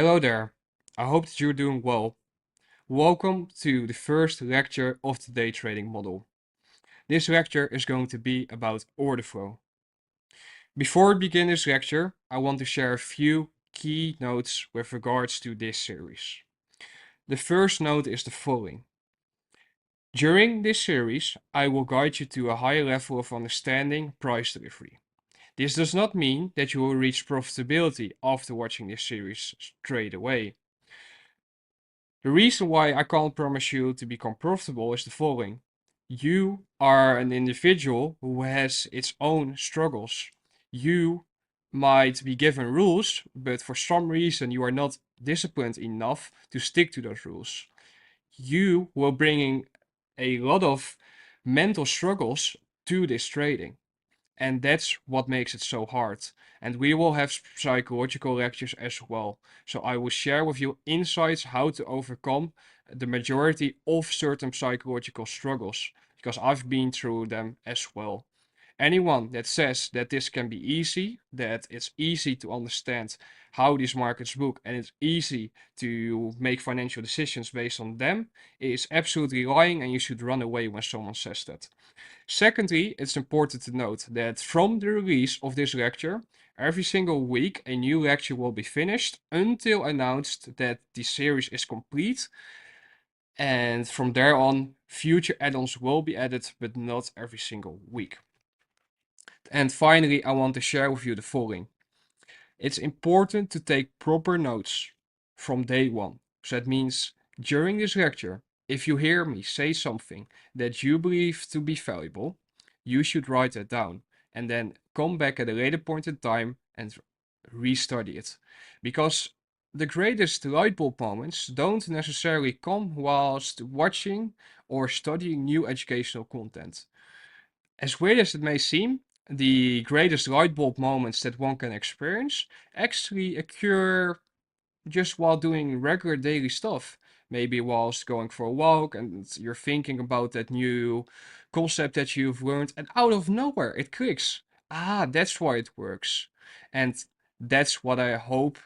Hello there. I hope that you're doing well. Welcome to the first lecture of the day trading model. This lecture is going to be about order flow. Before we begin this lecture, I want to share a few key notes with regards to this series. The first note is the following. During this series, I will guide you to a higher level of understanding price delivery. This does not mean that you will reach profitability after watching this series straight away. The reason why I can't promise you to become profitable is the following. You are an individual who has its own struggles. You might be given rules, but for some reason you are not disciplined enough to stick to those rules. You will bring a lot of mental struggles to this trading. And that's what makes it so hard. And we will have psychological lectures as well. So I will share with you insights how to overcome the majority of certain psychological struggles because I've been through them as well. Anyone that says that this can be easy, that it's easy to understand how these markets work and it's easy to make financial decisions based on them, is absolutely lying and you should run away when someone says that. Secondly, it's important to note that from the release of this lecture, every single week a new lecture will be finished until announced that the series is complete. And from there on, future add-ons will be added, but not every single week. And finally, I want to share with you the following. It's important to take proper notes from day one. So that means during this lecture, if you hear me say something that you believe to be valuable, you should write that down and then come back at a later point in time and restudy it. Because the greatest light bulb moments don't necessarily come whilst watching or studying new educational content. As weird as it may seem, the greatest light bulb moments that one can experience actually occur just while doing regular daily stuff. Maybe whilst going for a walk and you're thinking about that new concept that you've learned, and out of nowhere it clicks. Ah, that's why it works. And that's what I hope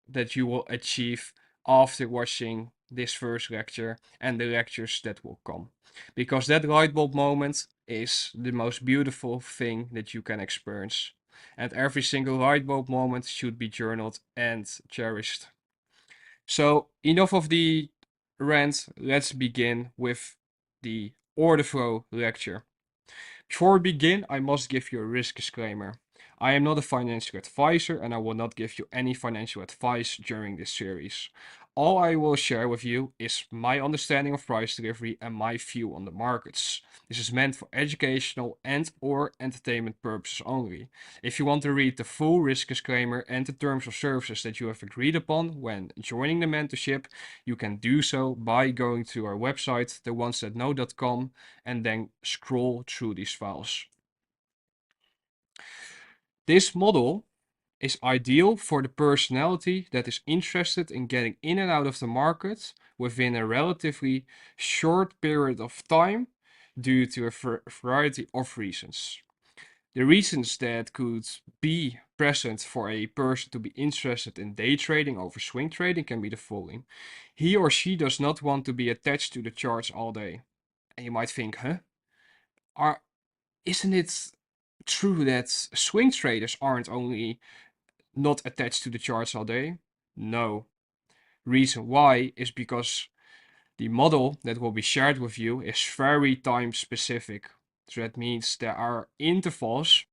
that you will achieve after watching this first lecture and the lectures that will come. Because that light bulb moment is the most beautiful thing that you can experience. And every single light bulb moment should be journaled and cherished. So, enough of the rant, let's begin with the order flow lecture. Before we begin, I must give you a risk disclaimer. I am not a financial advisor and I will not give you any financial advice during this series. All I will share with you is my understanding of price delivery and my view on the markets. This is meant for educational and or entertainment purposes only. If you want to read the full risk disclaimer and the terms of services that you have agreed upon when joining the mentorship, you can do so by going to our website, theonesthatknow.com, and then scroll through these files. This model is ideal for the personality that is interested in getting in and out of the market within a relatively short period of time due to a variety of reasons. The reasons that could be present for a person to be interested in day trading over swing trading can be the following. He or she does not want to be attached to the charts all day. And you might think, huh? Are Isn't it true that swing traders aren't only not attached to the charts all day? No. Reason why is because the model that will be shared with you is very time specific. So that means there are intervals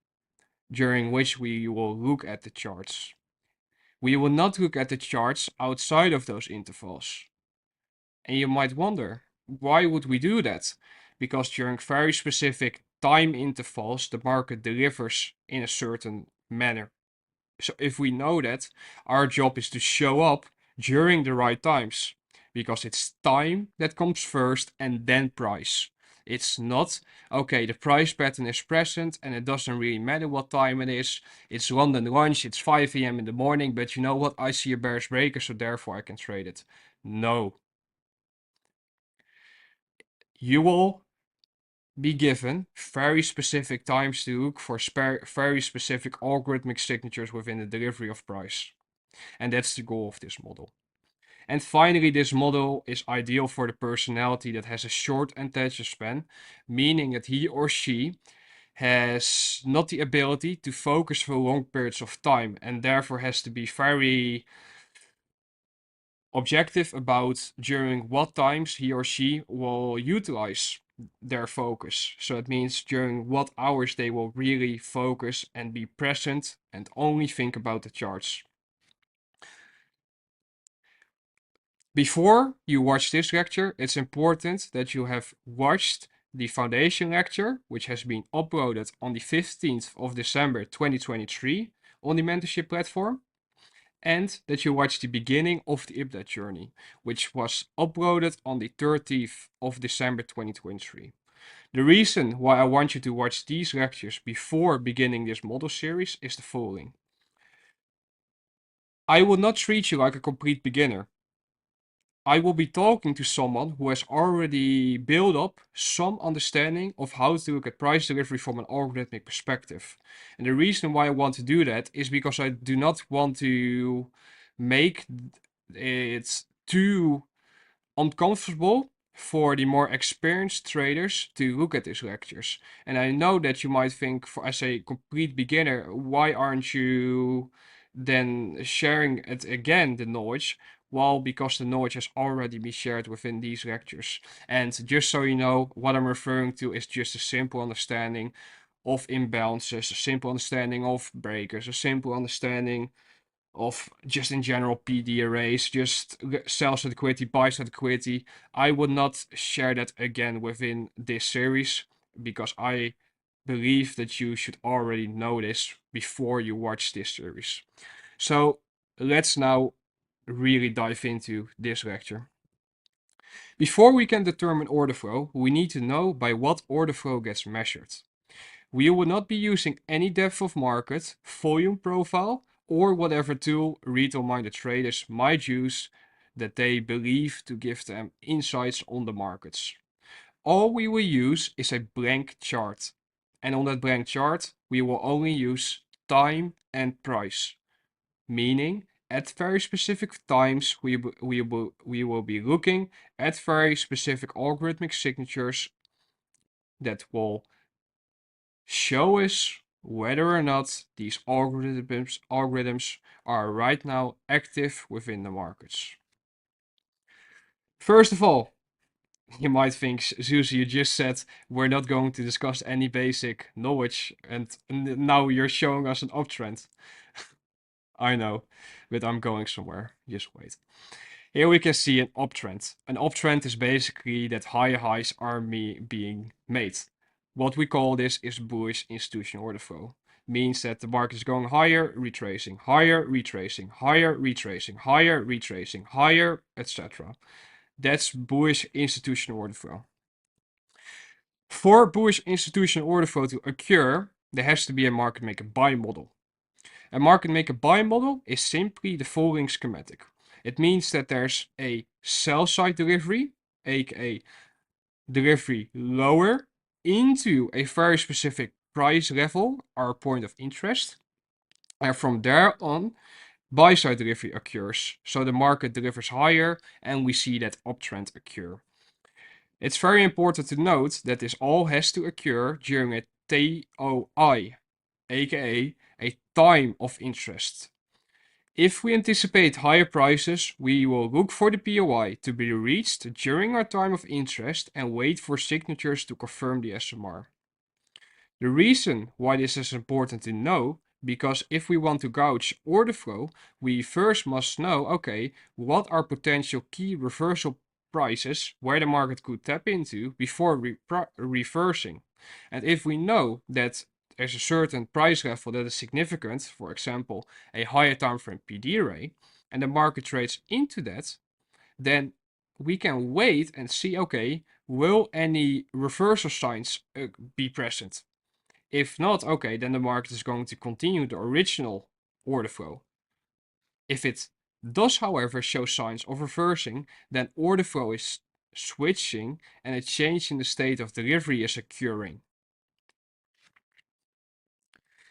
during which we will look at the charts. We will not look at the charts outside of those intervals. And you might wonder, why would we do that? Because during very specific time intervals, the market delivers in a certain manner. So if we know that, our job is to show up during the right times. Because it's time that comes first and then price. It's not, okay, the price pattern is present and it doesn't really matter what time it is. It's London lunch, it's 5 a.m. in the morning, but you know what? I see a bearish breaker, so therefore I can trade it. No. You will be given very specific times to look for very specific algorithmic signatures within the delivery of price. And that's the goal of this model. And finally, this model is ideal for the personality that has a short attention span, meaning that he or she has not the ability to focus for long periods of time and therefore has to be very objective about during what times he or she will utilize their focus. So it means during what hours they will really focus and be present and only think about the charts. Before you watch this lecture, it's important that you have watched the foundation lecture, which has been uploaded on the 15th of December 2023 on the mentorship platform, and that you watch the beginning of the IPDAT journey, which was uploaded on the 30th of December 2023. The reason why I want you to watch these lectures before beginning this model series is the following. I will not treat you like a complete beginner. I will be talking to someone who has already built up some understanding of how to look at price delivery from an algorithmic perspective. And the reason why I want to do that is because I do not want to make it too uncomfortable for the more experienced traders to look at these lectures. And I know that you might think, for as a complete beginner, why aren't you then sharing it again, the knowledge? Well, because the knowledge has already been shared within these lectures. And just so you know, what I'm referring to is just a simple understanding of imbalances, a simple understanding of breakers, a simple understanding of just in general PD arrays, just sell side liquidity, buy side liquidity. I would not share that again within this series because I believe that you should already know this before you watch this series. So let's now really dive into this lecture. Before we can determine order flow, we need to know by what order flow gets measured. We will not be using any depth of market, volume profile, or whatever tool retail-minded traders might use that they believe to give them insights on the markets. All we will use is a blank chart. And on that blank chart, we will only use time and price. Meaning, at very specific times, we will be looking at very specific algorithmic signatures that will show us whether or not these algorithms are right now active within the markets. First of all, you might think, Zeus, you just said we're not going to discuss any basic knowledge, and now you're showing us an uptrend. I know, but I'm going somewhere. Just wait. Here we can see an uptrend. An uptrend is basically that higher highs are being made. What we call this is bullish institutional order flow. Means that the market is going higher, retracing, higher, retracing, higher, retracing, higher, retracing, higher, etc. That's bullish institutional order flow. For bullish institutional order flow to occur, there has to be a market maker buy model. A market maker buy model is simply the following schematic. It means that there's a sell side delivery, aka delivery lower into a very specific price level, our point of interest. And from there on, buy side delivery occurs. So the market delivers higher and we see that uptrend occur. It's very important to note that this all has to occur during a TOI, aka a time of interest. If we anticipate higher prices, we will look for the POI to be reached during our time of interest and wait for signatures to confirm the SMR. The reason why this is important to know, because if we want to gauge order flow, we first must know, okay, what are potential key reversal prices where the market could tap into before reversing. And if we know that there's a certain price level that is significant, for example, a higher time frame PD array, and the market trades into that, then we can wait and see, okay, will any reversal signs be present? If not, okay, then the market is going to continue the original order flow. If it does, however, show signs of reversing, then order flow is switching and a change in the state of delivery is occurring.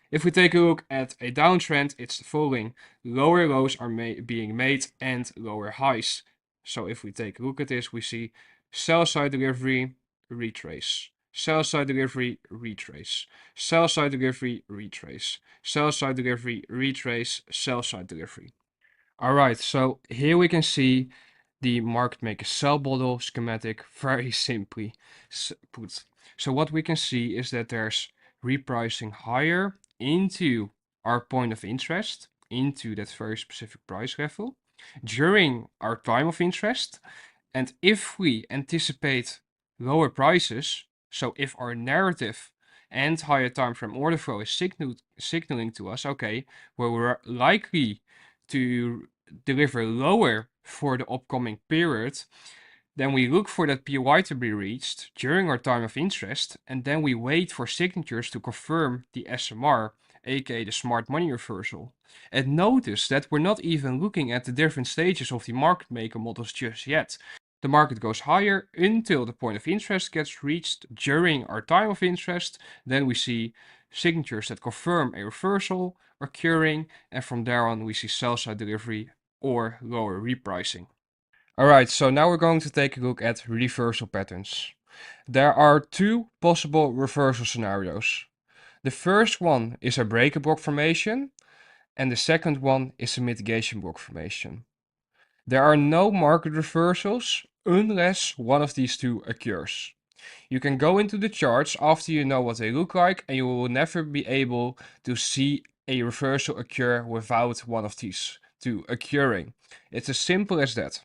If we take a look at a downtrend, it's the following. Lower lows are being made and lower highs. So if we take a look at this, we see sell side delivery, retrace. Sell side delivery, retrace. Sell side delivery, retrace. Sell side delivery, retrace. Sell side delivery. All right, so here we can see the market maker sell model schematic very simply put. So what we can see is that there's repricing higher into our point of interest, into that very specific price level during our time of interest. And if we anticipate lower prices, so if our narrative and higher time frame order flow is signaling to us, okay, well, we're likely to deliver lower for the upcoming period, then we look for that POI to be reached during our time of interest, and then we wait for signatures to confirm the SMR, aka the smart money reversal. And notice that we're not even looking at the different stages of the market maker models just yet. The market goes higher until the point of interest gets reached during our time of interest. Then we see signatures that confirm a reversal occurring, and from there on we see sell side delivery or lower repricing. Alright, so now we're going to take a look at reversal patterns. There are two possible reversal scenarios. The first one is a breaker block formation, and the second one is a mitigation block formation. There are no market reversals unless one of these two occurs. You can go into the charts after you know what they look like, and you will never be able to see a reversal occur without one of these two occurring. It's as simple as that.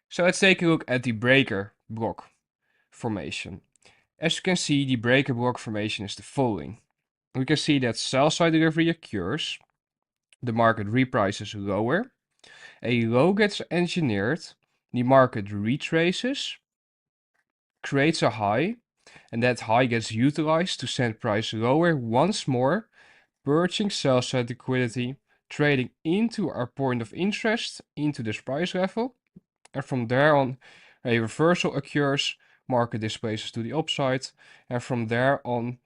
So let's take a look at the breaker block formation. As you can see, the breaker block formation is the following. We can see that sell side delivery occurs, the market reprices lower, a low gets engineered, the market retraces, creates a high, and that high gets utilized to send price lower once more, purging sell side liquidity, trading into our point of interest, into this price level, and from there on a reversal occurs, market displaces to the upside, and from there on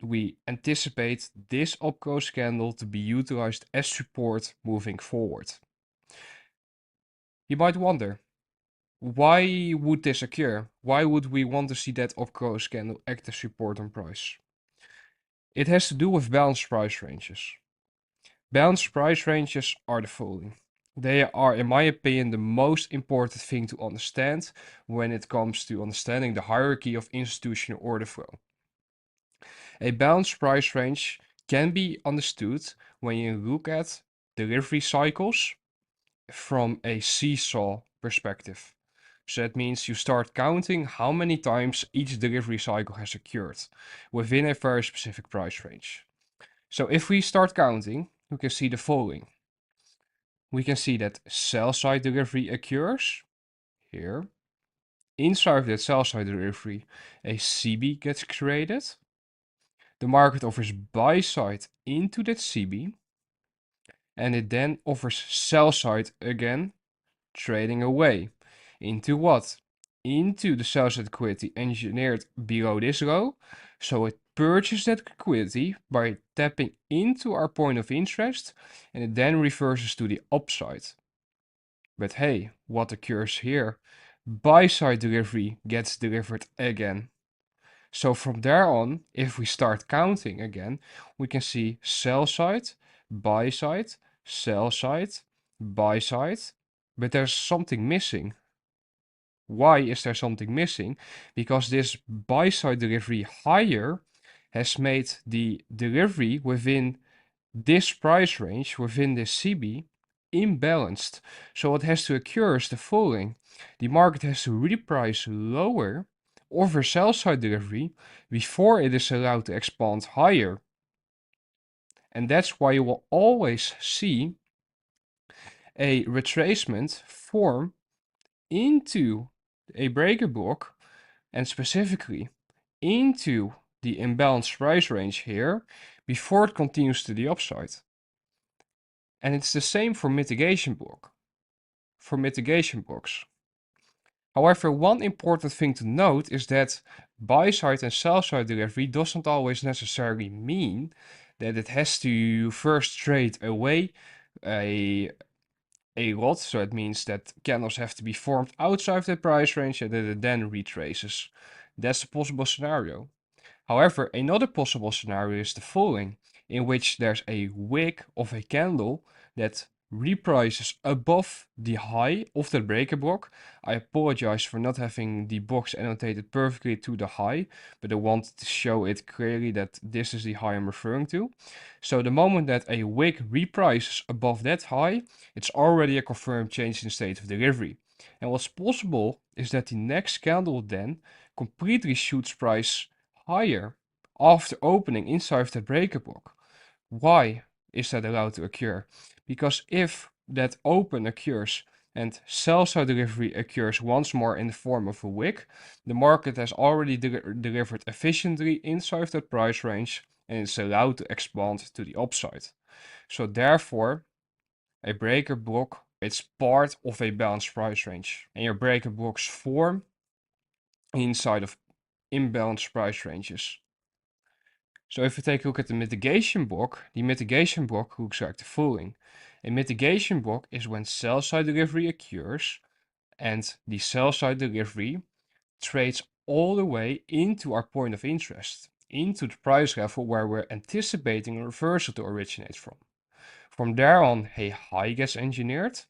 we anticipate this upclose candle to be utilized as support moving forward. You might wonder, why would this occur? Why would we want to see that upclose candle act as support on price? It has to do with balanced price ranges. Balanced price ranges are the following. They are, in my opinion, the most important thing to understand when it comes to understanding the hierarchy of institutional order flow. A balanced price range can be understood when you look at delivery cycles from a seesaw perspective. So that means you start counting how many times each delivery cycle has occurred within a very specific price range. So if we start counting, we can see the following. We can see that sell side delivery occurs here. Inside of that sell side delivery, a CB gets created. The market offers buy side into that CB, and it then offers sell side again, trading away. Into what? Into the sell side liquidity engineered below this low. So it purchases that liquidity by tapping into our point of interest, and it then reverses to the upside. But hey, what occurs here? Buy side delivery gets delivered again. So from there on, if we start counting again, we can see sell side, buy side, sell side, buy side, but there's something missing. Why is there something missing? Because this buy side delivery higher has made the delivery within this price range, within this CB, imbalanced. So what has to occur is the following. The market has to reprice lower over sell side delivery before it is allowed to expand higher. And that's why you will always see a retracement form into a breaker block, and specifically into the imbalanced price range here before it continues to the upside. And it's the same for mitigation blocks. However, one important thing to note is that buy side and sell side delivery doesn't always necessarily mean that it has to first trade away a lot, so it means that candles have to be formed outside of the price range and that it then retraces. That's a possible scenario. However, another possible scenario is the following, in which there's a wick of a candle that reprices above the high of the breaker block. I apologize for not having the box annotated perfectly to the high, but I wanted to show it clearly that this is the high I'm referring to. So the moment that a wick reprices above that high, it's already a confirmed change in state of delivery. And what's possible is that the next candle then completely shoots price higher after opening inside of the breaker block. Why is that allowed to occur? Because if that open occurs and sell side delivery occurs once more in the form of a wick, the market has already delivered efficiently inside of that price range and it's allowed to expand to the upside. So therefore, a breaker block, it's part of a balanced price range, and your breaker blocks form inside of imbalanced price ranges. So if we take a look at the mitigation block, the mitigation block looks like the following. A mitigation block is when sell side delivery occurs and the sell side delivery trades all the way into our point of interest, into the price level where we're anticipating a reversal to originate from. From there on, a high gets engineered.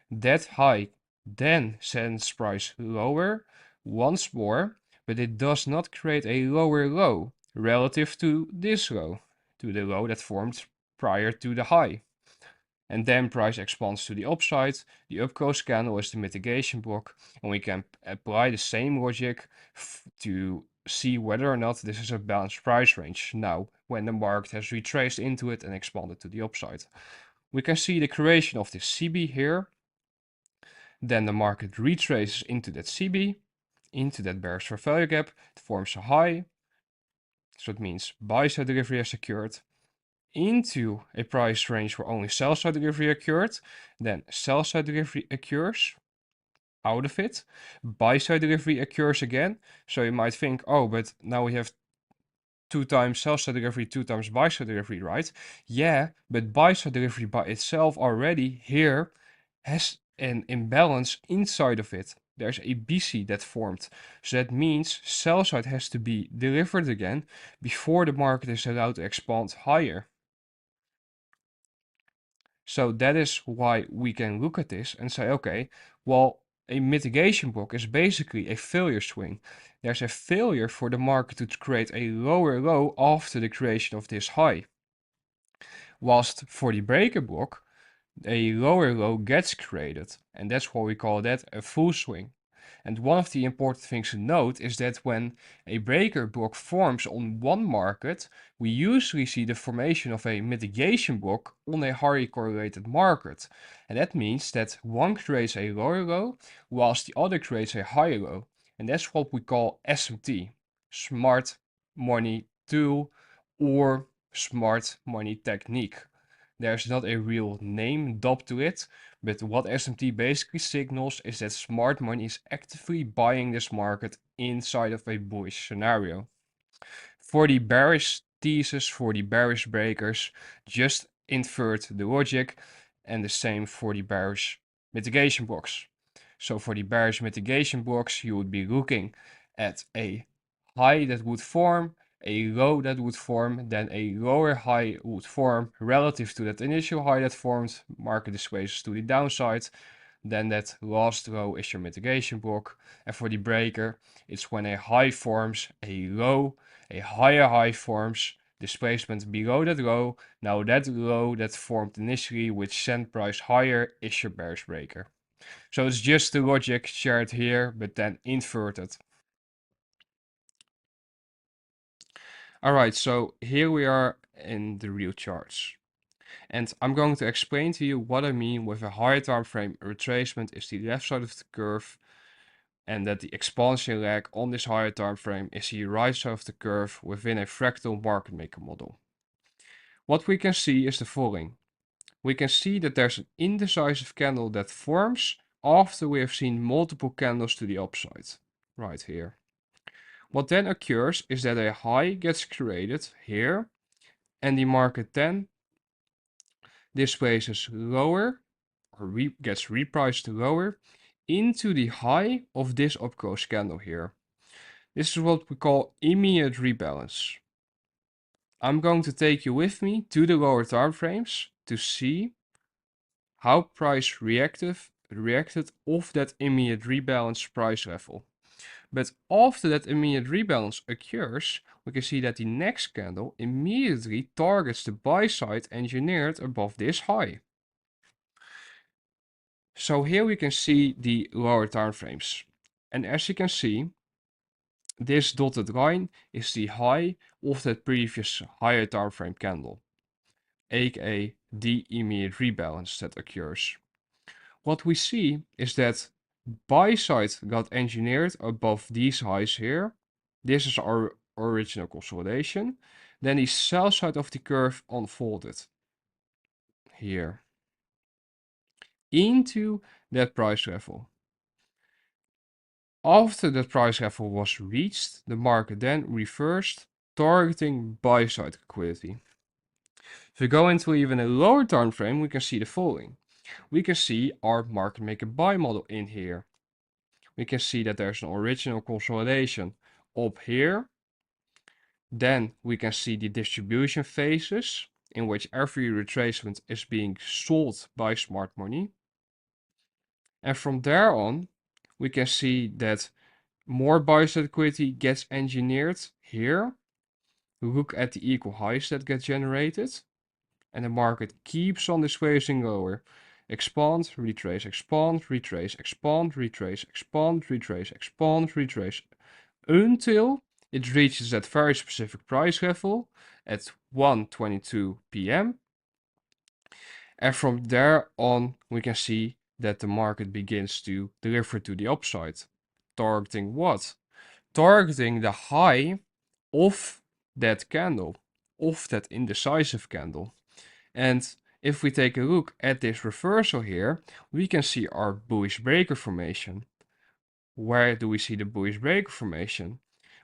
That high then sends price lower once more, but it does not create a lower low relative to this low, to the low that formed prior to the high. And then price expands to the upside. The upclose candle is the mitigation block, and we can apply the same logic to see whether or not this is a balanced price range now when the market has retraced into it and expanded to the upside. We can see the creation of this CB here. Then the market retraces into that CB, into that bearish fair value gap. It forms a high, so it means buy side delivery has occurred, into a price range where only sell side delivery occurred. Then sell side delivery occurs out of it, buy side delivery occurs again. So you might think, oh, but now we have 2 times sell side delivery, 2 times buy side delivery, right? Yeah, but buy side delivery by itself already here has an imbalance inside of it. There's a BC that formed. So that means sell side has to be delivered again before the market is allowed to expand higher. So that is why we can look at this and say, okay, well, a mitigation block is basically a failure swing. There's a failure for the market to create a lower low after the creation of this high. Whilst for the breaker block, a lower low gets created, and that's why we call that a full swing. And one of the important things to note is that when a breaker block forms on one market, we usually see the formation of a mitigation block on a highly correlated market. And that means that one creates a lower low, whilst the other creates a higher low. And that's what we call SMT, Smart Money Tool, or Smart Money Technique. There's not a real name dubbed to it, but what SMT basically signals is that smart money is actively buying this market inside of a bullish scenario. For the bearish thesis, for the bearish breakers, just invert the logic, and the same for the bearish mitigation blocks. So for the bearish mitigation blocks, you would be looking at a high that would form, a low that would form, then a lower high would form relative to that initial high that formed, market displaces to the downside, then that last low is your mitigation block. And for the breaker, it's when a high forms, a low, a higher high forms, displacement below that low. Now that low that formed initially, which sent price higher, is your bearish breaker. So it's just the logic shared here, but then inverted. Alright, so here we are in the real charts. And I'm going to explain to you what I mean with a higher time frame retracement is the left side of the curve, and that the expansion leg on this higher time frame is the right side of the curve within a fractal market maker model. What we can see is the following. We can see that there's an indecisive candle that forms after we have seen multiple candles to the upside, right here. What then occurs is that a high gets created here, and the market then displays as lower or gets repriced lower into the high of this up-close candle here. This is what we call immediate rebalance. I'm going to take you with me to the lower time frames to see how price reacted off that immediate rebalance price level. But after that immediate rebalance occurs, we can see that the next candle immediately targets the buy side engineered above this high. So here we can see the lower time frames. And as you can see, this dotted line is the high of that previous higher time frame candle, aka the immediate rebalance that occurs. What we see is that buy side got engineered above these highs here. This is our original consolidation. Then the sell side of the curve unfolded here into that price level. After that price level was reached, the market then reversed, targeting buy side liquidity. If we go into even a lower time frame, we can see the following. We can see our market maker buy model in here. We can see that there's an original consolidation up here. Then we can see the distribution phases in which every retracement is being sold by smart money. And from there on, we can see that more buy side liquidity gets engineered here. Look at the equal highs that get generated. And the market keeps on displacing lower. Expand, retrace, expand, retrace, expand, retrace, expand, retrace, expand, retrace, until it reaches that very specific price level at 1:22 p.m. And from there on, we can see that the market begins to deliver to the upside. Targeting what? Targeting the high of that candle, of that indecisive candle. And if we take a look at this reversal here, we can see our bullish breaker formation. Where do we see the bullish breaker formation?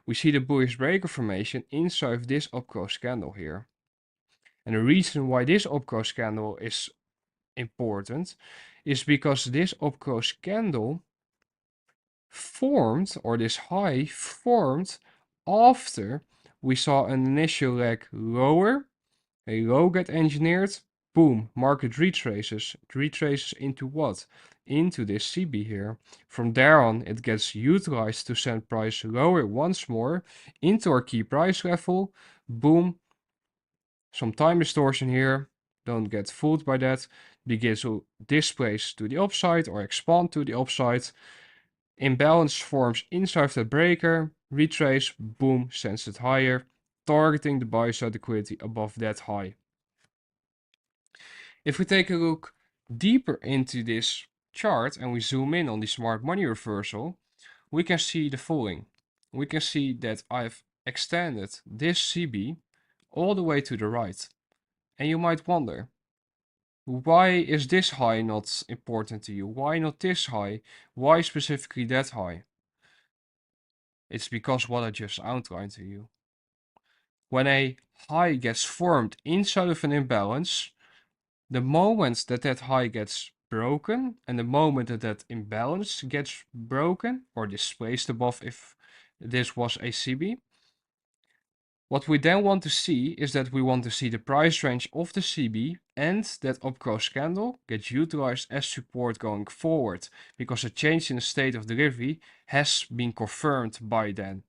We see the bullish breaker formation inside of this up-close candle here. And the reason why this up-close candle is important is because this up-close candle formed, or this high formed, after we saw an initial leg lower, a low get engineered, boom, market retraces into what? Into this CB here. From there on, it gets utilized to send price lower once more into our key price level. Boom, some time distortion here. Don't get fooled by that. Begins to displace to the upside or expand to the upside. Imbalance forms inside the breaker. Retrace, boom, sends it higher, targeting the buy side liquidity above that high. If we take a look deeper into this chart and we zoom in on the smart money reversal, we can see the following. We can see that I've extended this CB all the way to the right. And you might wonder, why is this high not important to you? Why not this high? Why specifically that high? It's because what I just outlined to you. When a high gets formed inside of an imbalance, the moment that that high gets broken and the moment that that imbalance gets broken or displaced above, if this was a CB, what we then want to see is that we want to see the price range of the CB and that up-close candle get utilized as support going forward, because a change in the state of delivery has been confirmed by then.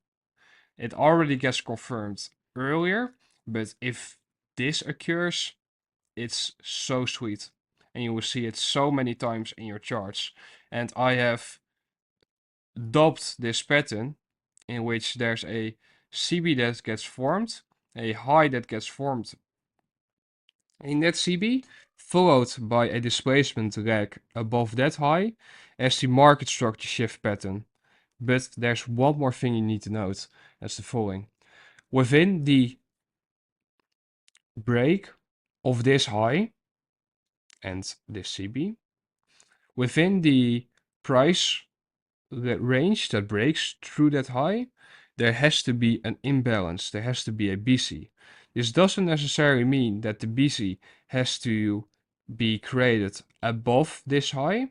It already gets confirmed earlier, but if this occurs, it's so sweet. And you will see it so many times in your charts. And I have dubbed this pattern in which there's a CB that gets formed, a high that gets formed in that CB, followed by a displacement leg above that high as the market structure shift pattern. But there's one more thing you need to note, that's the following. Within the break of this high and this CB, within the price range that breaks through that high, there has to be an imbalance, there has to be a BC. This doesn't necessarily mean that the BC has to be created above this high,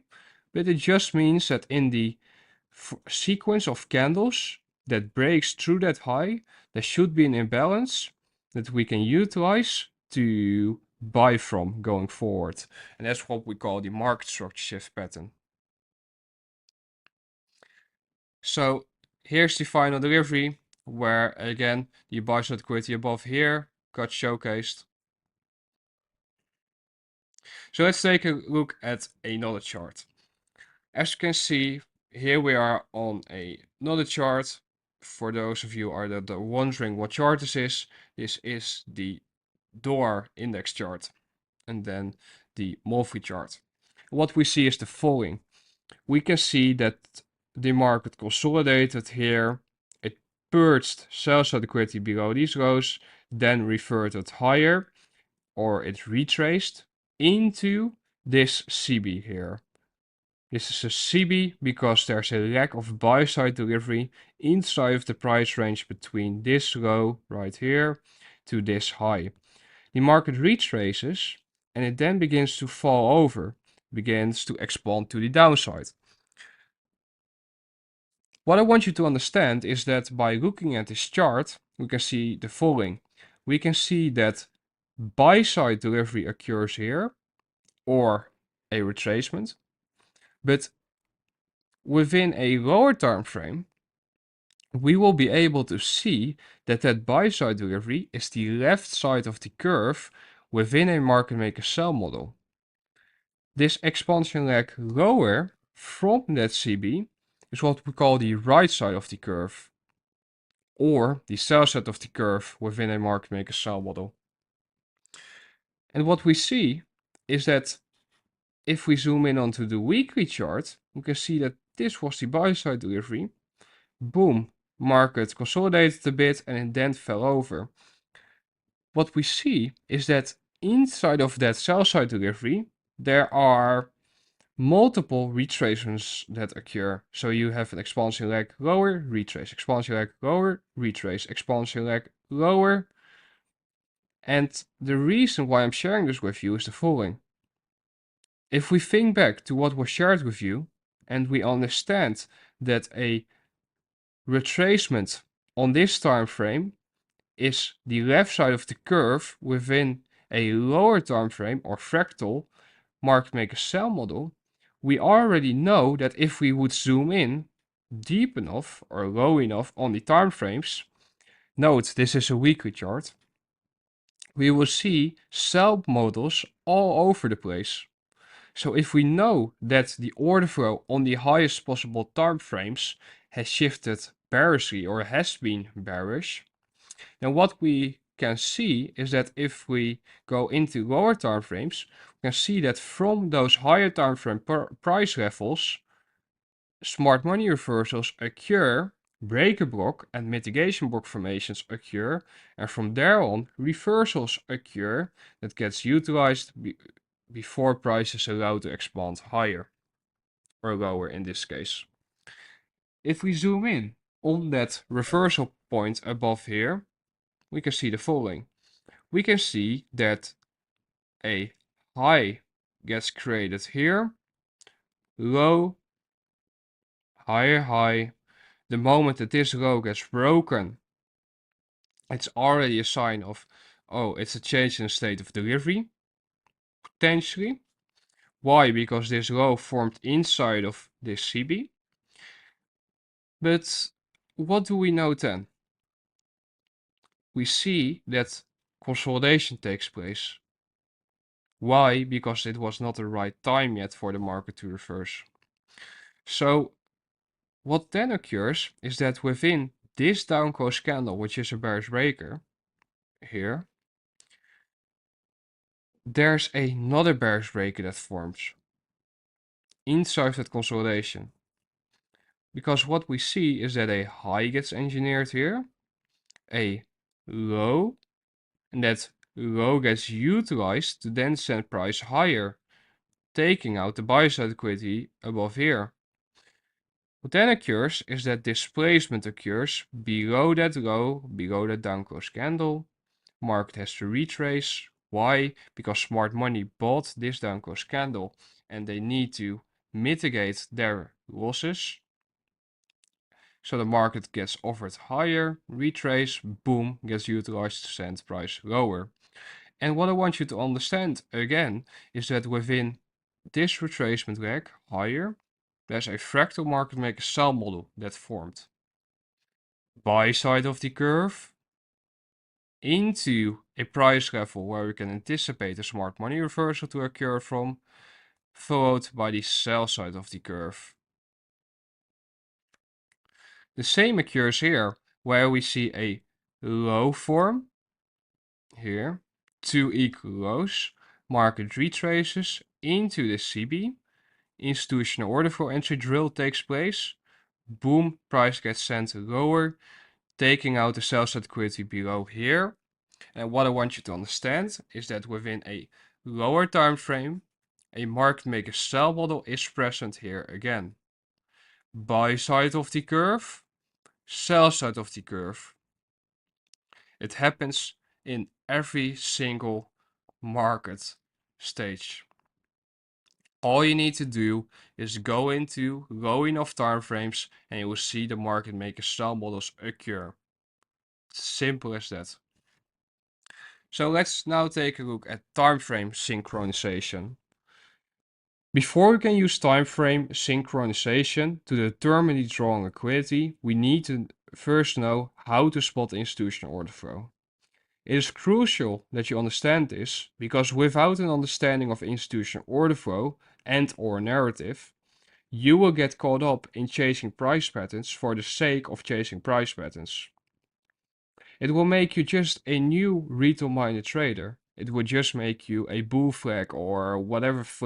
but it just means that in the sequence of candles that breaks through that high, there should be an imbalance that we can utilize to buy from going forward. And that's what we call the market structure shift pattern. So here's the final delivery where again the buy side liquidity above here got showcased. So let's take a look at another chart. As you can see, here we are on another chart. For those of you that are wondering what chart this is the dollar index chart and then the monthly chart. What we see is the following. We can see that the market consolidated here. It purged sell side liquidity below these lows, then reverted higher, or it retraced into this CB here. This is a CB because there's a lack of buy side delivery inside of the price range between this low right here to this high. The market retraces and it then begins to fall over, begins to expand to the downside. What I want you to understand is that by looking at this chart, we can see the following. We can see that buy side delivery occurs here, or a retracement, but within a lower time frame, we will be able to see that that buy side delivery is the left side of the curve within a market maker sell model. This expansion leg lower from that CB is what we call the right side of the curve, or the sell side of the curve within a market maker sell model. And what we see is that if we zoom in onto the weekly chart, we can see that this was the buy side delivery. Boom, market consolidated a bit and it then fell over. What we see is that inside of that sell side delivery, there are multiple retracements that occur. So you have an expansion leg lower, retrace, expansion leg lower, retrace, expansion leg lower. And the reason why I'm sharing this with you is the following. If we think back to what was shared with you, and we understand that a retracement on this time frame is the left side of the curve within a lower time frame or fractal market maker sell model, we already know that if we would zoom in deep enough or low enough on the time frames, note this is a weekly chart, we will see sell models all over the place. So if we know that the order flow on the highest possible time frames has shifted bearishly or has been bearish, then what we can see is that if we go into lower time frames, we can see that from those higher time frame price levels, smart money reversals occur, breaker block and mitigation block formations occur, and from there on, reversals occur that gets utilized before price is allowed to expand higher or lower in this case. If we zoom in on that reversal point above here, we can see the following. We can see that a high gets created here, low, higher high. The moment that this low gets broken, it's already a sign of, oh, it's a change in the state of delivery, potentially. Why? Because this low formed inside of this CB. But what do we know then? We see that consolidation takes place. Why? Because it was not the right time yet for the market to reverse. So what then occurs is that within this down close candle, which is a bearish breaker here, there's another bearish breaker that forms inside that consolidation. Because what we see is that a high gets engineered here, a low, and that low gets utilized to then send price higher, taking out the buy side liquidity above here. What then occurs is that displacement occurs below that low, below that down close candle, market has to retrace. Why? Because smart money bought this down close candle and they need to mitigate their losses. So the market gets offered higher, retrace, boom, gets utilized to send price lower. And what I want you to understand again is that within this retracement leg higher, there's a fractal market maker sell model that formed. Buy side of the curve into a price level where we can anticipate a smart money reversal to occur from, followed by the sell side of the curve. The same occurs here, where we see a low form here, two equal lows, market retraces into the CB, institutional order flow entry drill takes place, boom, price gets sent lower, taking out the sell side liquidity below here. And what I want you to understand is that within a lower time frame, a market maker sell model is present here again. Buy side of the curve, sell side of the curve. It happens in every single market stage. All you need to do is go into low enough time frames and you will see the market maker sell models occur. Simple as that. So let's now take a look at time frame synchronization. Before we can use time frame synchronization to determine the drawing liquidity, we need to first know how to spot institutional order flow. It is crucial that you understand this because without an understanding of institutional order flow and or narrative, you will get caught up in chasing price patterns for the sake of chasing price patterns. It will make you just a new retail-minded trader. It will just make you a bull flag or whatever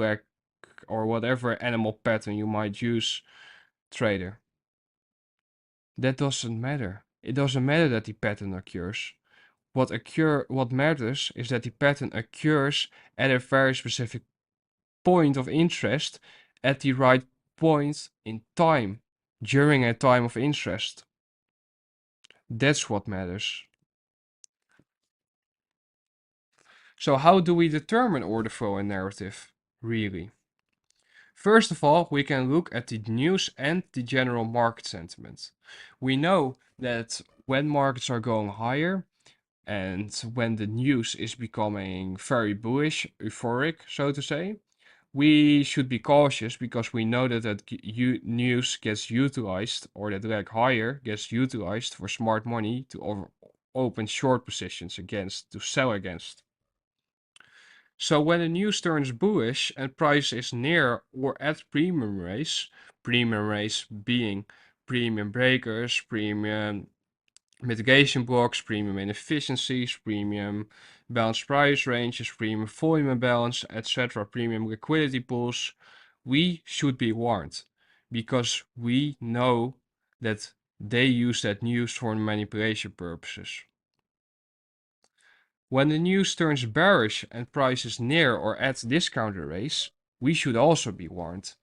animal pattern you might use trader. That doesn't matter. It doesn't matter that the pattern occurs. What matters is that the pattern occurs at a very specific point of interest at the right point in time during a time of interest. That's what matters. So how do we determine order flow and narrative, really? First of all, we can look at the news and the general market sentiment. We know that when markets are going higher and when the news is becoming very bullish, euphoric, so to say, we should be cautious because we know that news gets utilized, or that leg higher gets utilized for smart money to open short positions against, to sell against. So when the news turns bullish and price is near or at premium race being premium breakers, premium mitigation blocks, premium inefficiencies, premium balanced price ranges, premium volume imbalance, etc., premium liquidity pools, we should be warned because we know that they use that news for manipulation purposes. When the news turns bearish and price is near or at discount arrays, we should also be warned.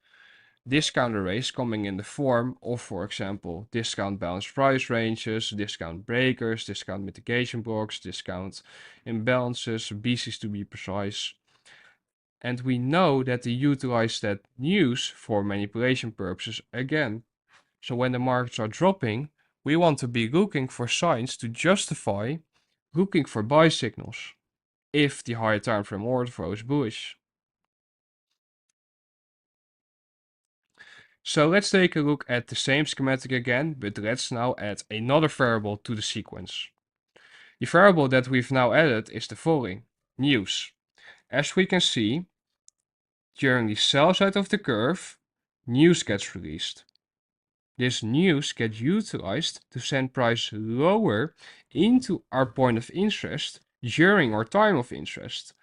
Discount arrays coming in the form of, for example, discount balanced price ranges, discount breakers, discount mitigation blocks, discount imbalances, BCs to be precise. And we know that they utilize that news for manipulation purposes again. So when the markets are dropping, we want to be looking for signs to justify looking for buy signals if the higher time frame order flow is bullish. So let's take a look at the same schematic again, but let's now add another variable to the sequence. The variable that we've now added is the following: news. As we can see, during the sell side of the curve, news gets released. This news gets utilized to send price lower into our point of interest during our time of interest.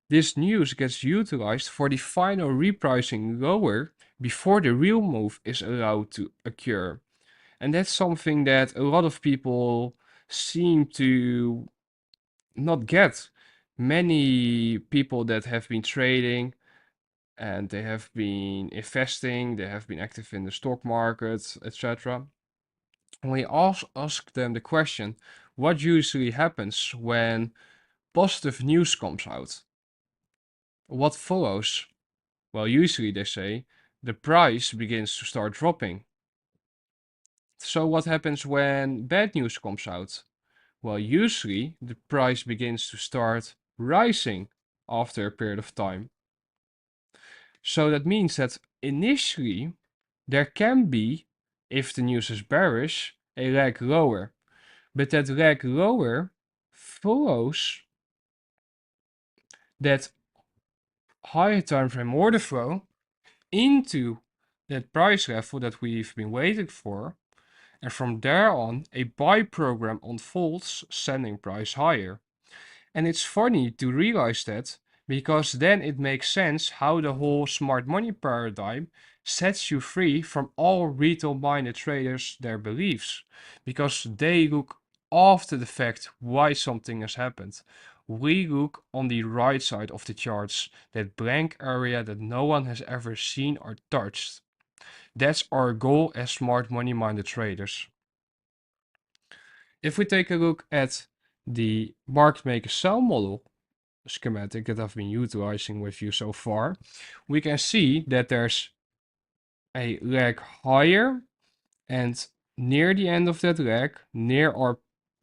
This news gets utilized for the final repricing lower before the real move is allowed to occur. And that's something that a lot of people seem to not get. Many people that have been trading and they have been investing, they have been active in the stock market, etc. We also ask them the question, what usually happens when positive news comes out? What follows? Well, usually they say the price begins to start dropping. So what happens when bad news comes out? Well, usually the price begins to start rising after a period of time. So that means that initially there can be, if the news is bearish, a leg lower. But that leg lower follows that higher time frame order flow into that price level that we've been waiting for. And from there on, a buy program unfolds, sending price higher. And it's funny to realize that because then it makes sense how the whole smart money paradigm sets you free from all retail minded traders, their beliefs, because they look after the fact why something has happened. We look on the right side of the charts, that blank area that no one has ever seen or touched. That's our goal as smart money minded traders. If we take a look at the market maker sell model schematic that I've been utilizing with you so far, we can see that there's a leg higher, and near the end of that leg, near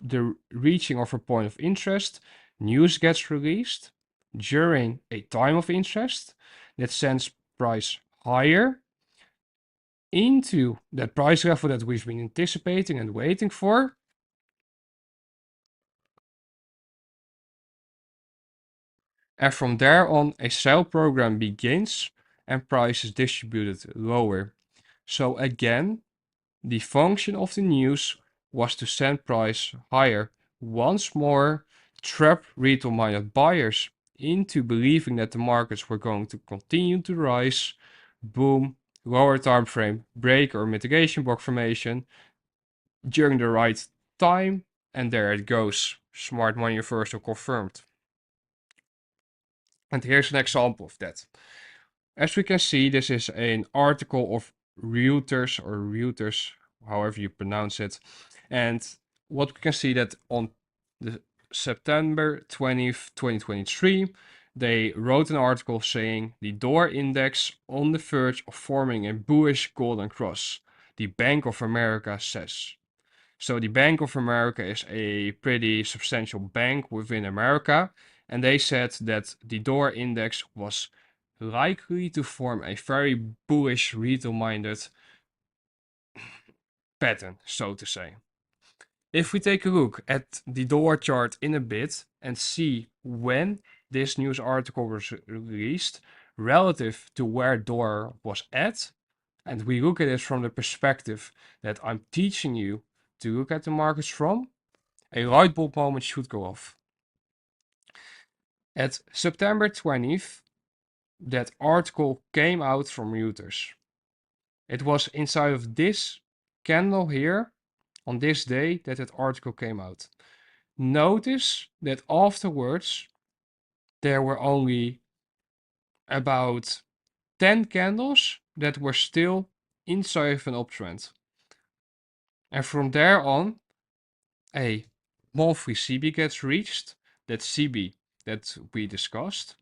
the reaching of our point of interest, news gets released during a time of interest that sends price higher into that price level that we've been anticipating and waiting for. And from there on, a sell program begins and price is distributed lower. So again, the function of the news was to send price higher. Once more, trap retail-minded buyers into believing that the markets were going to continue to rise. Boom, lower time frame, break or mitigation block formation during the right time, and there it goes. Smart money reversal confirmed. And here's an example of that. As we can see, this is an article of Reuters, however you pronounce it. And what we can see that on the September 20th, 2023, they wrote an article saying the dollar index on the verge of forming a bullish golden cross. The Bank of America says. So the Bank of America is a pretty substantial bank within America, and they said that the dollar index was likely to form a very bullish retail-minded pattern, so to say. If we take a look at the dollar chart in a bit and see when this news article was released relative to where dollar was at, and we look at it from the perspective that I'm teaching you to look at the markets from, a light bulb moment should go off. At September 20th, that article came out from Reuters. It was inside of this candle here on this day that article came out. Notice that afterwards there were only about 10 candles that were still inside of an uptrend. And from there on, a monthly CB gets reached, that CB that we discussed.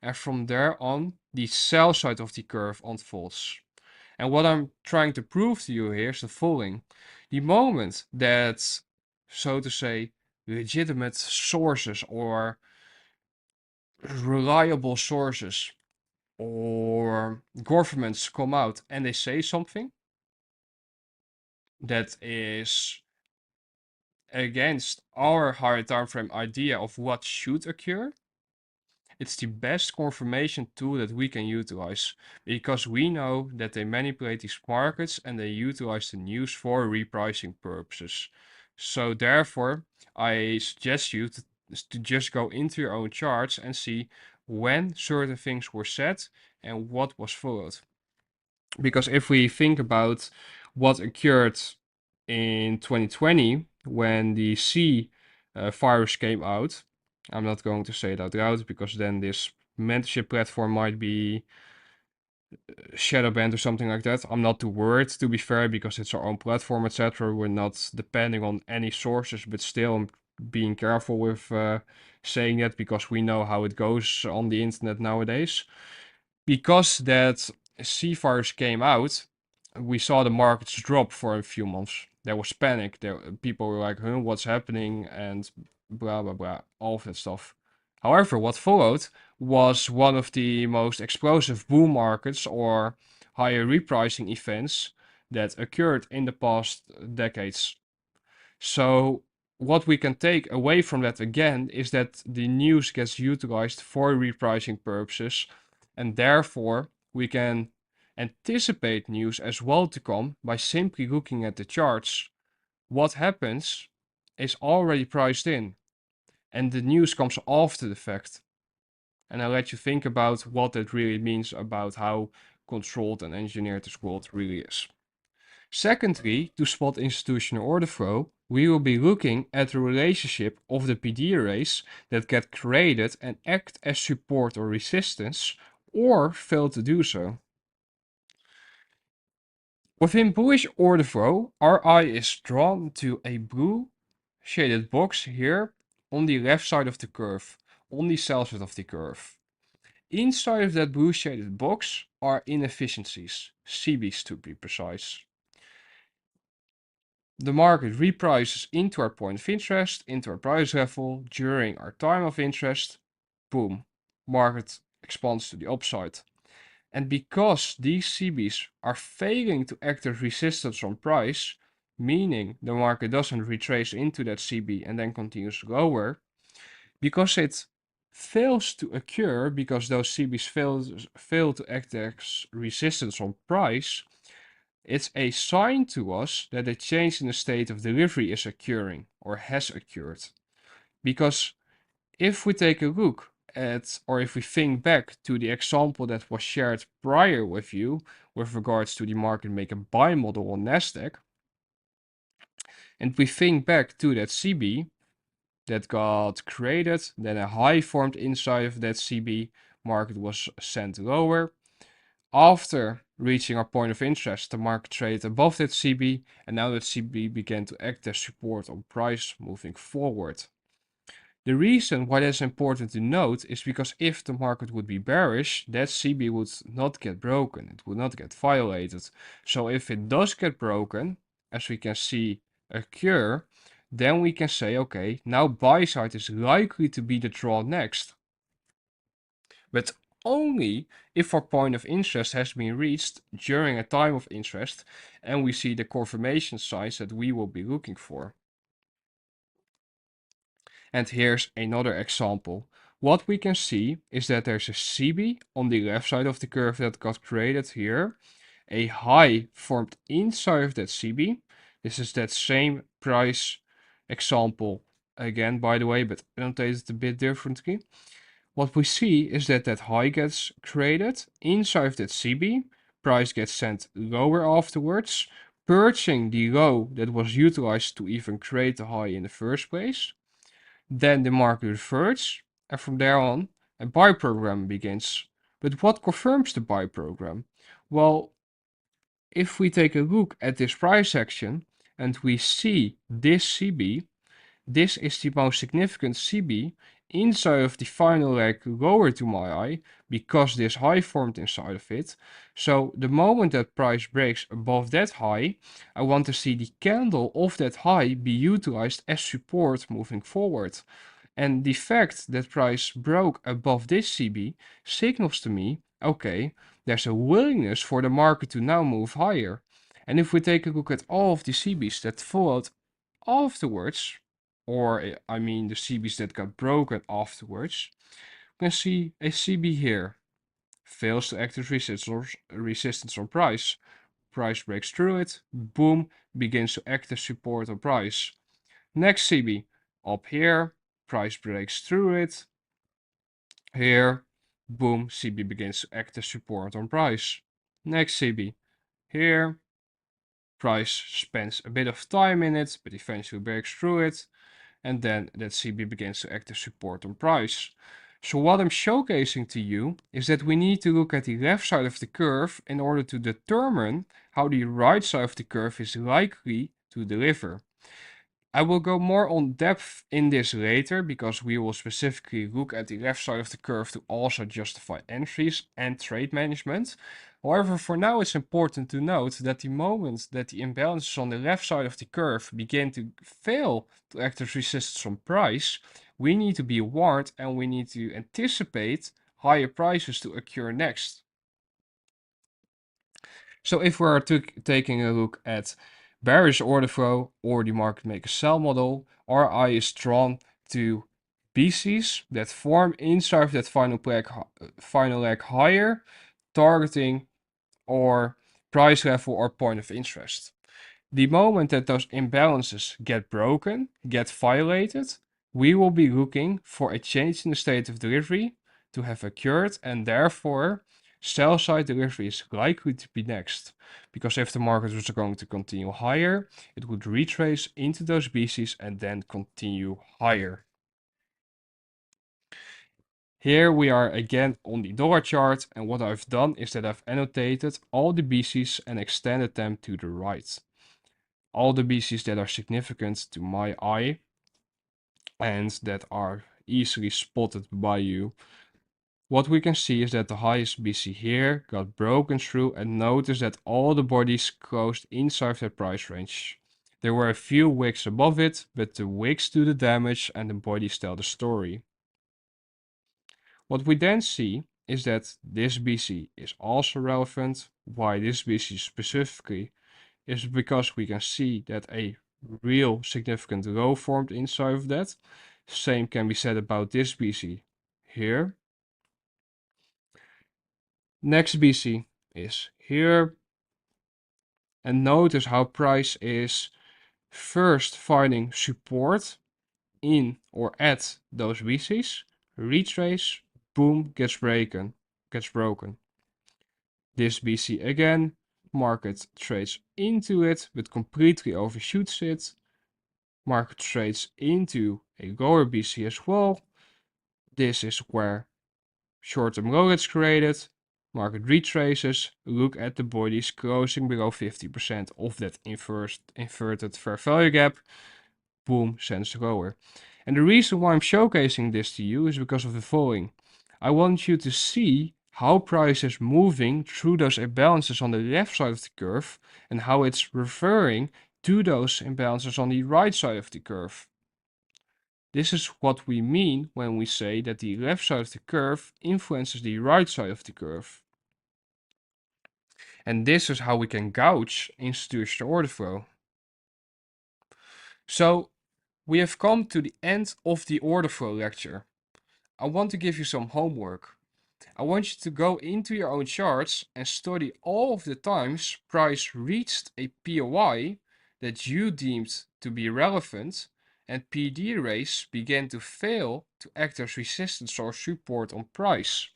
And from there on, the sell side of the curve unfolds. And what I'm trying to prove to you here is the following. The moment that, so to say, legitimate sources or reliable sources or governments come out and they say something that is against our higher time frame idea of what should occur, it's the best confirmation tool that we can utilize because we know that they manipulate these markets and they utilize the news for repricing purposes. So therefore, I suggest you to just go into your own charts and see when certain things were said and what was followed. Because if we think about what occurred in 2020 when the C virus came out, I'm not going to say it out loud because then this mentorship platform might be shadow banned or something like that. I'm not too worried, to be fair, because it's our own platform, etc. We're not depending on any sources, but still I'm being careful with saying that because we know how it goes on the internet nowadays. Because that C-virus came out, we saw the markets drop for a few months. There was panic. People were like, huh, what's happening? And blah, blah, blah, all of that stuff. However, what followed was one of the most explosive bull markets or higher repricing events that occurred in the past decades. So what we can take away from that again is that the news gets utilized for repricing purposes, and therefore we can anticipate news as well to come by simply looking at the charts. What happens is already priced in, and the news comes after the fact. And I'll let you think about what that really means about how controlled and engineered this world really is. Secondly, to spot institutional order flow, we will be looking at the relationship of the PD arrays that get created and act as support or resistance, or fail to do so. Within bullish order flow, our eye is drawn to a blue shaded box here on the left side of the curve, on the sell side of the curve. Inside of that blue shaded box are inefficiencies, CBs to be precise. The market reprices into our point of interest, into our price level during our time of interest. Boom, market expands to the upside. And because these CBs are failing to act as resistance on price, meaning the market doesn't retrace into that CB and then continues lower, because it fails to occur because those CBs fail to act as resistance on price, it's a sign to us that a change in the state of delivery is occurring or has occurred. Because if we take a look at, or if we think back to the example that was shared prior with you with regards to the market make and buy model on Nasdaq, and we think back to that CB that got created, then a high formed inside of that CB, market was sent lower. After reaching our point of interest, the market traded above that CB, and now that CB began to act as support on price moving forward. The reason why that's important to note is because if the market would be bearish, that CB would not get broken, it would not get violated. So if it does get broken, as we can see occur, then we can say, okay, now buy side is likely to be the draw next. But only if our point of interest has been reached during a time of interest and we see the confirmation signs that we will be looking for. And here's another example. What we can see is that there's a CB on the left side of the curve that got created here. A high formed inside of that CB. This is that same price example again, by the way, but annotated a bit differently. What we see is that that high gets created inside of that CB, price gets sent lower afterwards, purging the low that was utilized to even create the high in the first place. Then the market reverts, and from there on, a buy program begins. But what confirms the buy program? Well, if we take a look at this price action and we see this CB, this is the most significant CB inside of the final leg lower to my eye because this high formed inside of it. So the moment that price breaks above that high, I want to see the candle of that high be utilized as support moving forward. And the fact that price broke above this CB signals to me, okay, there's a willingness for the market to now move higher. And if we take a look at all of the CBs that followed afterwards, or I mean the CBs that got broken afterwards, we can see a CB here. Fails to act as resistance on price. Price breaks through it, boom, begins to act as support on price. Next CB, up here, price breaks through it. Here, boom, CB begins to act as support on price. Next CB, here, price spends a bit of time in it, but eventually breaks through it. And then that CB begins to act as support on price. So what I'm showcasing to you is that we need to look at the left side of the curve in order to determine how the right side of the curve is likely to deliver. I will go more on depth in this later because we will specifically look at the left side of the curve to also justify entries and trade management. However, for now it's important to note that the moment that the imbalances on the left side of the curve begin to fail to act as resistance on price, we need to be warned and we need to anticipate higher prices to occur next. So if we're taking a look at bearish order flow or the market maker sell model, our eye is drawn to BCs that form inside of that final leg higher, targeting our price level or point of interest. The moment that those imbalances get broken, get violated, we will be looking for a change in the state of delivery to have occurred, and therefore sell side delivery is likely to be next. Because if the market was going to continue higher, it would retrace into those BCs and then continue higher. Here we are again on the dollar chart, and what I've done is that I've annotated all the BCs and extended them to the right. All the BCs that are significant to my eye and that are easily spotted by you. What we can see is that the highest BC here got broken through, and notice that all the bodies closed inside their price range. There were a few wicks above it, but the wicks do the damage and the bodies tell the story. What we then see is that this BC is also relevant. Why this BC specifically is because we can see that a real significant low formed inside of that. Same can be said about this BC here. Next BC is here. And notice how price is first finding support in or at those BCs, retrace, boom, gets broken. This BC again, market trades into it but completely overshoots it. Market trades into a lower BC as well. This is where short-term low gets created. Market retraces. Look at the bodies closing below 50% of that inverted fair value gap. Boom, sends lower. And the reason why I'm showcasing this to you is because of the following. I want you to see how price is moving through those imbalances on the left side of the curve and how it's referring to those imbalances on the right side of the curve. This is what we mean when we say that the left side of the curve influences the right side of the curve. And this is how we can gauge institutional order flow. So we have come to the end of the order flow lecture. I want to give you some homework. I want you to go into your own charts and study all of the times price reached a POI that you deemed to be relevant and PD rays began to fail to act as resistance or support on price.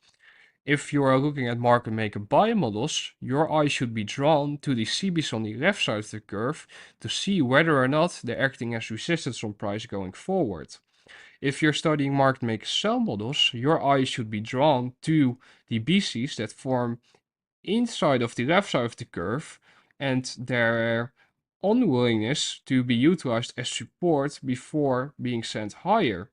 If you are looking at market maker buy models, your eye should be drawn to the CBs on the left side of the curve to see whether or not they're acting as resistance on price going forward. If you're studying market maker sell models, your eye should be drawn to the BCs that form inside of the left side of the curve and their unwillingness to be utilized as support before being sent higher.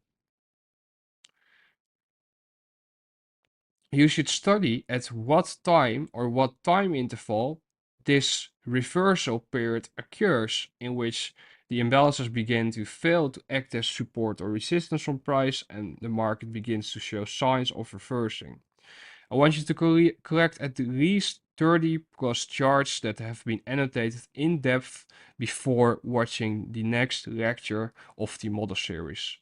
You should study at what time or what time interval this reversal period occurs, in which the imbalances begin to fail to act as support or resistance on price and the market begins to show signs of reversing. I want you to collect at least 30 plus charts that have been annotated in depth before watching the next lecture of the model series.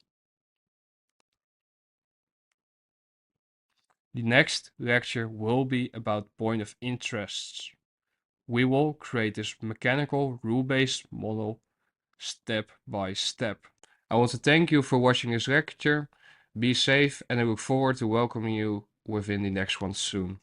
The next lecture will be about point of interests. We will create this mechanical rule-based model step by step. I want to thank you for watching this lecture. Be safe and I look forward to welcoming you within the next one soon.